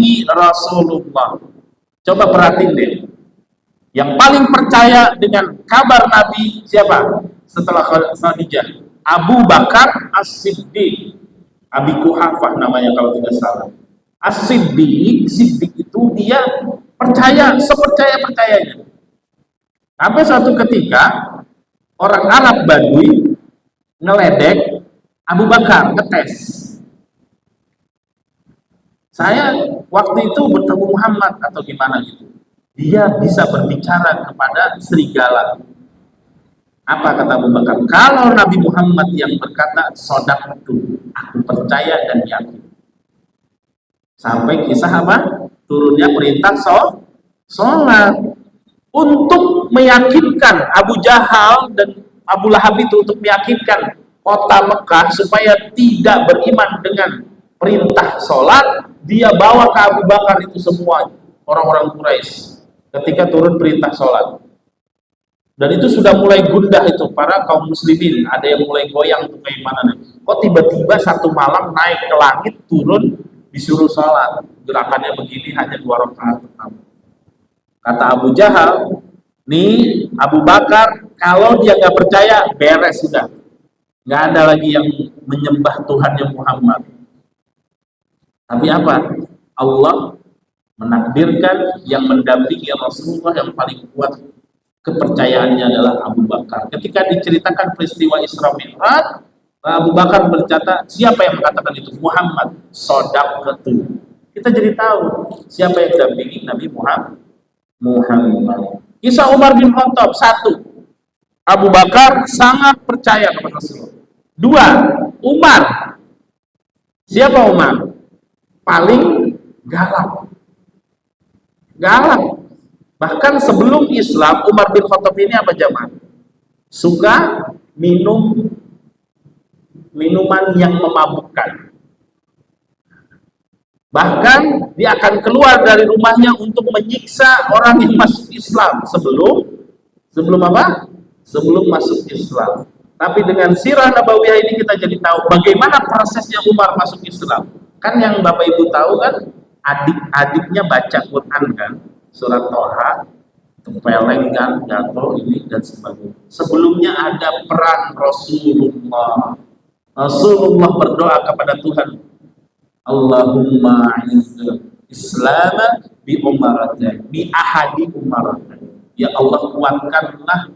bihi Rasulullah. Coba perhatiin deh. Yang paling percaya dengan kabar Nabi siapa? Setelah Khadijah, Abu Bakar As-Siddiq. Abi Quhafah namanya kalau tidak salah. As-Siddiq, Siddiq itu dia percaya sepercaya-percayanya. Sampai suatu ketika orang Arab Badui ngeledek Abu Bakar, ngetes. Saya waktu itu bertemu Muhammad atau gimana gitu. Dia bisa berbicara kepada serigala. Apa kata Abu Bakar? Kalau Nabi Muhammad yang berkata sodak itu, aku percaya dan yakin. Sampai kisah apa? Turunnya perintah sholat untuk meyakinkan Abu Jahal dan Abu Lahab itu, untuk meyakinkan kota Mekah supaya tidak beriman dengan perintah sholat. Dia bawa ke Abu Bakar itu semua orang-orang Quraisy ketika turun perintah sholat. Dan itu sudah mulai gundah itu para kaum muslimin, ada yang mulai goyang tuh kayak mana nih. Kok tiba-tiba satu malam naik ke langit, turun, disuruh sholat. Gerakannya begini, hanya 2 rakaat pertama. Kata Abu Jahal, nih Abu Bakar kalau dia nggak percaya beres sudah, nggak ada lagi yang menyembah Tuhannya Muhammad. Tapi apa? Allah menakdirkan yang mendampingi Rasulullah yang paling kuat kepercayaannya adalah Abu Bakar. Ketika diceritakan peristiwa Isra Mi'raj, Abu Bakar berkata, siapa yang mengatakan itu? Muhammad. Shadaqatu. Kita jadi tahu siapa yang mendampingi Nabi Muhammad. Kisah Umar bin Khattab. 1, Abu Bakar sangat percaya kepada Rasulullah. 2, Umar. Siapa Umar? Paling galak. Bahkan sebelum Islam, Umar bin Khattab ini apa jamaah? Suka minum minuman yang memabukkan. Bahkan dia akan keluar dari rumahnya untuk menyiksa orang yang masuk Islam sebelum apa? Sebelum masuk Islam. Tapi dengan sirah nabawiyah ini kita jadi tahu bagaimana prosesnya Umar masuk Islam. Kan yang Bapak Ibu tahu kan, adik-adiknya baca Quran kan, surat Toha, tempeleng kan, jatuh ini dan sebagainya. Sebelumnya ada peran Rasulullah. Rasulullah berdoa kepada Tuhan, Allahumma izzil Islam bi umaratain, bi ahadi umaratain. Ya Allah, kuatkanlah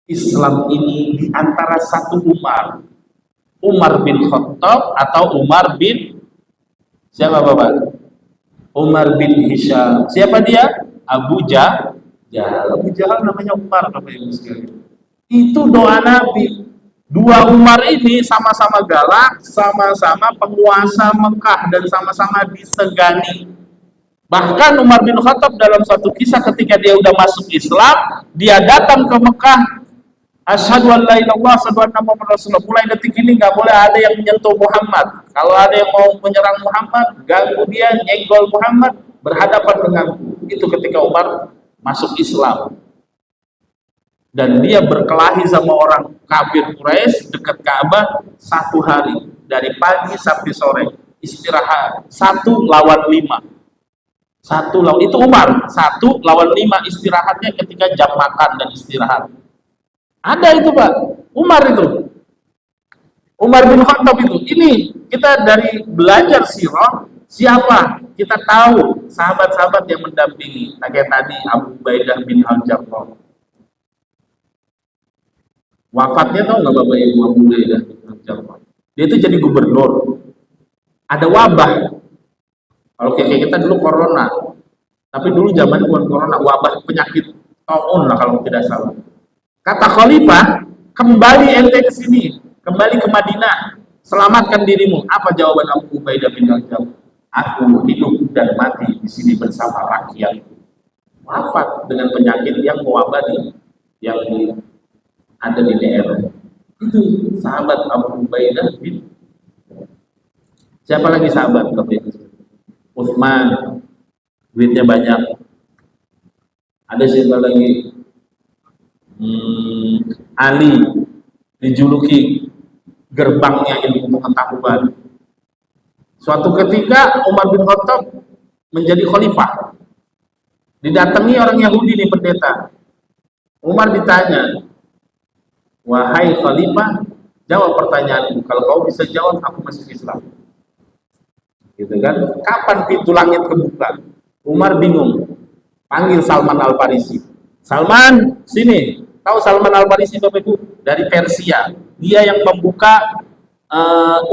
Islam ini di antara satu Umar bin Khattab atau Umar bin siapa Bapak? Umar bin Hisham. Siapa dia? Abu Jahal. Abu Jahal namanya Umar, Bapak Ibu sekalian. Itu doa Nabi. 2 Umar ini sama-sama galak, sama-sama penguasa Mekah dan sama-sama disegani. Bahkan Umar bin Khattab dalam satu kisah ketika dia udah masuk Islam, dia datang ke Mekah, asyhadu an la ilaha illallah, asyhadu anna Muhammadar Rasulullah. Mulai detik ini nggak boleh ada yang menyentuh Muhammad. Kalau ada yang mau menyerang Muhammad, ganggu dia, nyenggol Muhammad, berhadapan denganku. Itu ketika Umar masuk Islam. Dan dia berkelahi sama orang kafir Quraisy dekat Ka'bah 1 hari, dari pagi sampai sore, istirahat 1 lawan 5. Itu Umar 1 lawan 5 istirahatnya ketika jam makan dan istirahat. Ada itu Pak, Umar bin Khattab itu. Ini kita dari belajar sirah, siapa? Kita tahu sahabat-sahabat yang mendampingi. Kayak tadi Abu Ubaidah bin Al-Jarrah. Wafatnya tahu nggak Bapak Ibu Abu Ubaidah bin Al-Jarrah? Dia itu jadi gubernur. Ada wabah. Kalau kayak kita dulu corona. Tapi dulu zaman bukan corona, wabah penyakit taun lah kalau tidak salah. Kata khalifah, kembali ente ke sini, kembali ke Madinah, selamatkan dirimu. Apa jawaban Abu Ubaidah bin Al-Jarrah? Aku hidup dan mati di sini bersama rakyat. Wafat dengan penyakit yang mewabah yang ada di daerah. Itu sahabat Abu Ubaidah bin. Siapa lagi sahabat? Utsman, duitnya banyak. Ada siapa lagi? Ali, dijuluki gerbangnya ilmu pengetahuan. Suatu ketika Umar bin Khattab menjadi khalifah. Didatangi orang Yahudi nih pendeta. Umar ditanya, wahai khalifah, jawab pertanyaanku. Kalau kau bisa jawab, aku masuk Islam. Gitu kan? Kapan pintu langit kebuka? Umar bingung. Panggil Salman Al-Farisi. Salman, sini. Tahu Salman Al-Farisi Bapak Ibu? Dari Persia. Dia yang membuka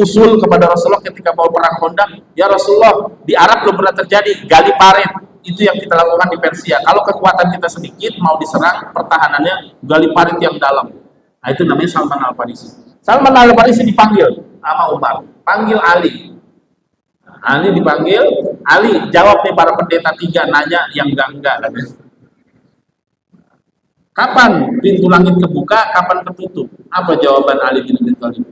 usul kepada Rasulullah ketika mau perang Khandaq. Ya Rasulullah, di Arab belum pernah terjadi, gali parit. Itu yang kita lakukan di Persia. Kalau kekuatan kita sedikit, mau diserang, pertahanannya gali parit yang dalam. Nah, itu namanya Salman Al-Farisi. Salman Al-Farisi dipanggil sama Umar. Panggil Ali. Ali dipanggil. Ali, jawab nih para pendeta tiga, nanya yang enggak. Kapan pintu langit kebuka, kapan tertutup? Apa jawaban Ali bin Abi Thalib?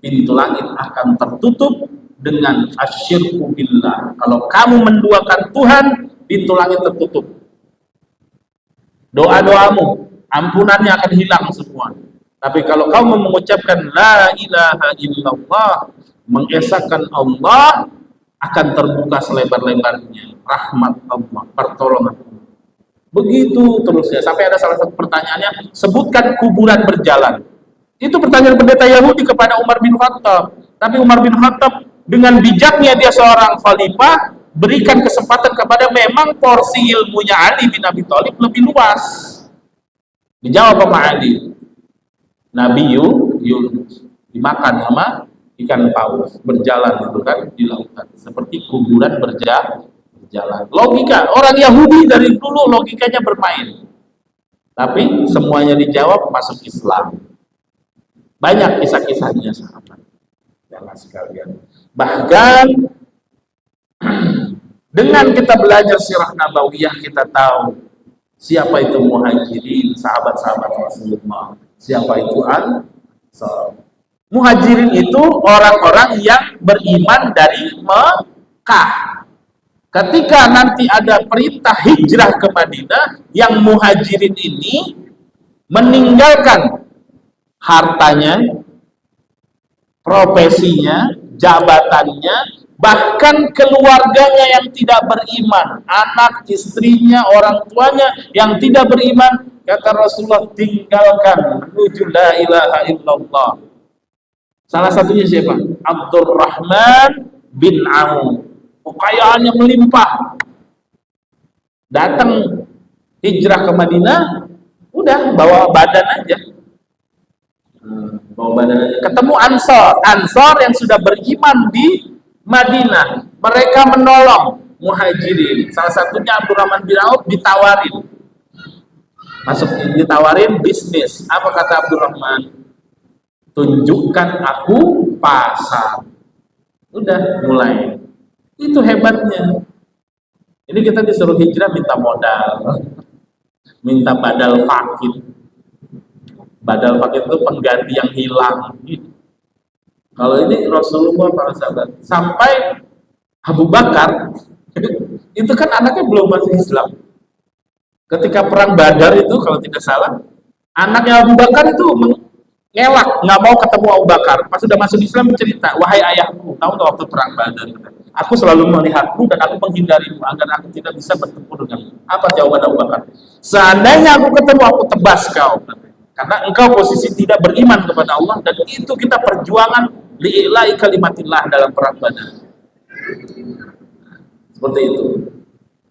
Pintu langit akan tertutup dengan asyirku billah. Kalau kamu menduakan Tuhan, pintu langit tertutup. Doa-doamu, ampunannya akan hilang semua. Tapi kalau kamu mengucapkan la ilaha illallah, mengesahkan Allah, akan terbuka selebar-lebarnya rahmat Allah, pertolongan Allah. Begitu terusnya, sampai ada salah satu pertanyaannya, sebutkan kuburan berjalan. Itu pertanyaan pendeta Yahudi kepada Umar bin Khattab. Tapi Umar bin Khattab dengan bijaknya, dia seorang khalifah, berikan kesempatan kepada, memang porsi ilmunya Ali bin Abi Thalib lebih luas. Dijawab sama Ali, Nabi Yunus dimakan sama ikan paus, berjalan itu kan di lautan, seperti kuburan berjalan. Logika orang Yahudi dari dulu logikanya bermain, tapi semuanya dijawab, masuk Islam. Banyak kisah-kisahnya sahabat jangan sekalian. Bahkan dengan kita belajar sirah nabawiyah, kita tahu siapa itu muhajirin, sahabat-sahabat Rasulullah, siapa itu Ansar. Muhajirin itu orang-orang yang beriman dari Mekah. Ketika nanti ada perintah hijrah ke Madinah, yang muhajirin ini meninggalkan hartanya, profesinya, jabatannya, bahkan keluarganya yang tidak beriman, anak, istrinya, orang tuanya yang tidak beriman, kata Rasulullah, tinggalkan menuju la ilaha illallah. Salah satunya siapa? Abdurrahman bin Auf. Kekayaannya melimpah. Datang hijrah ke Madinah, udah bawa badan aja. Ketemu Ansor yang sudah beriman di Madinah, mereka menolong muhajirin. Salah satunya Abdurrahman bin Auf ditawarin bisnis. Apa kata Abdurrahman? Tunjukkan aku pasar. Udah mulai. Itu hebatnya. Ini kita disuruh hijrah minta modal, minta badal fakir. Badal fakir itu pengganti yang hilang. Kalau ini Rasulullah, para sahabat, sampai Abu Bakar itu kan anaknya belum masuk Islam. Ketika perang Badar itu, kalau tidak salah, anaknya Abu Bakar itu ngelak, nggak mau ketemu Abu Bakar. Pas sudah masuk Islam cerita, wahai ayahku, tahu nggak waktu perang Badar? Aku selalu melihatmu dan aku menghindarimu agar aku tidak bisa bertemu denganmu. Apa jawaban Abu Bakar? Seandainya aku ketemu, aku tebas kau. Karena engkau posisi tidak beriman kepada Allah, dan itu kita perjuangan li'ila'i kalimatillah dalam perang Badar. Seperti itu.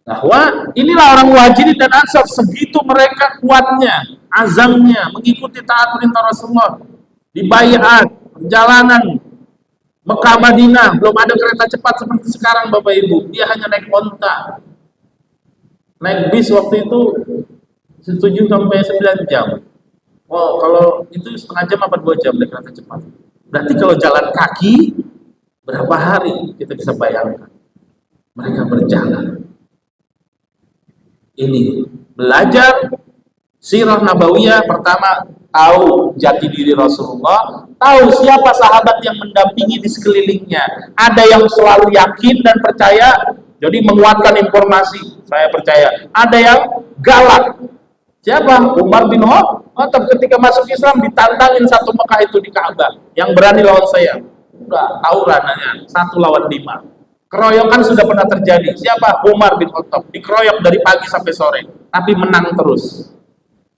Bahwa inilah orang muhajirin dan ansar, segitu mereka kuatnya, azamnya, mengikuti taat perintah Rasulullah. Di baiat, perjalanan Mekah Madinah, belum ada kereta cepat seperti sekarang Bapak Ibu. Dia hanya naik onta. Naik bis waktu itu 7 sampai 9 jam. Oh, kalau itu setengah jam apa 2 jam naik kereta cepat. Berarti kalau jalan kaki berapa hari kita bisa bayangkan. Mereka berjalan. Ini belajar sirah nabawiyah, pertama tahu jati diri Rasulullah, tahu siapa sahabat yang mendampingi di sekelilingnya. Ada yang selalu yakin dan percaya, jadi menguatkan informasi, saya percaya. Ada yang galak. Siapa? Umar bin Khattab ketika masuk Islam ditantangin satu Mekah itu di Ka'bah. Yang berani lawan saya. Udah tahu rananya, 1 lawan 5. Keroyokan sudah pernah terjadi. Siapa? Umar bin Khattab. Dikeroyok dari pagi sampai sore, tapi menang terus.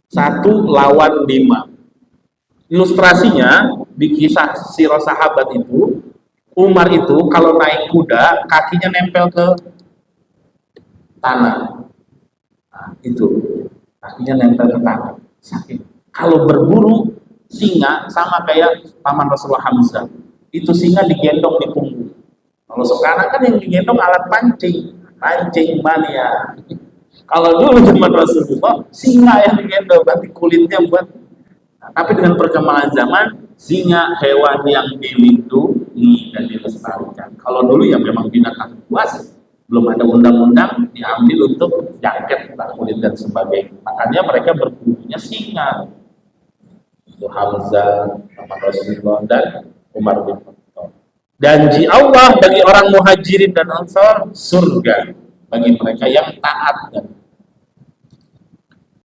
1 lawan 5. Ilustrasinya di kisah sirah sahabat itu, Umar itu kalau naik kuda kakinya nempel ke tanah. Nah, itu kakinya nempel ke tanah. Sakit. Kalau berburu singa sama kayak paman Rasulullah Hamzah. Itu singa digendong di punggung. Kalau sekarang kan yang digendong alat pancing, pancing mania. Kalau dulu zaman Rasulullah singa yang digendong, berarti kulitnya buat. Nah, tapi dengan perkembangan zaman, singa hewan yang dilindungi dan dilestarikan. Kalau dulu ya memang binatang buas, belum ada undang-undang diambil untuk jaket, kulit dan sebagainya. Makanya mereka berburunya singa. Itu Hamzah, Muhammad Rasulullah dan Umar bin Khattab. Janji Allah bagi orang muhajirin dan ansar surga bagi mereka yang taat dan